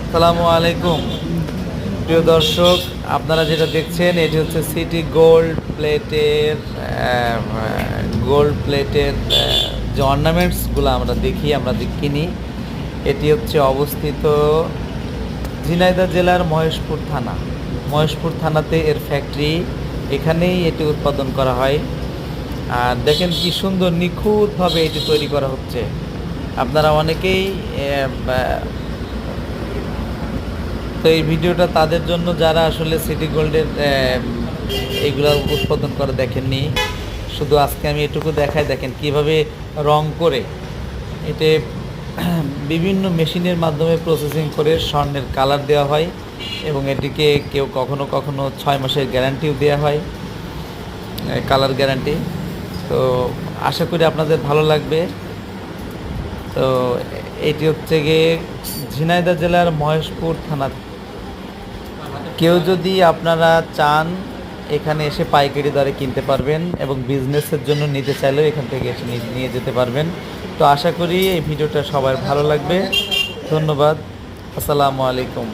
আসসালামু আলাইকুম প্রিয় দর্শক, আপনারা যেটা দেখছেন এটি হচ্ছে সিটি গোল্ড প্লেটের যে অর্নামেন্টসগুলো আমরা দেখি, আমরা যে কিনি। এটি হচ্ছে অবস্থিত ঝিনাইদহ জেলার মহেশপুর থানাতে এর ফ্যাক্টরি। এখানেই এটি উৎপাদন করা হয়। আর দেখেন কি সুন্দর নিখুঁতভাবে এটি তৈরি করা হচ্ছে। আপনারা অনেকেই তো এই ভিডিওটা তাদের জন্য যারা আসলে সিটি গোল্ডের এইগুলা উৎপাদন করে দেখেননি। শুধু আজকে আমি এটুকু দেখাই, দেখেন কিভাবে রং করে এতে বিভিন্ন মেশিনের মাধ্যমে প্রসেসিং করে স্বর্ণের কালার দেওয়া হয় এবং এটিকে কেউ কখনো কখনো 6 মাসের গ্যারান্টিও দেওয়া হয়, কালার গ্যারান্টি। তো আশা করি আপনাদের ভালো লাগবে। তো এটি হচ্ছে গিয়ে ঝিনাইদহ জেলার মহেশপুর থানা। কেউ যদি আপনারা চান এখানে এসে পাইকারি দরে কিনতে পারবেন এবং বিজনেসের জন্য নিতে চাইলেও এখান থেকে এসে নিয়ে যেতে পারবেন। তো আশা করি এই ভিডিওটা সবার ভালো লাগবে। ধন্যবাদ। আসসালামু আলাইকুম।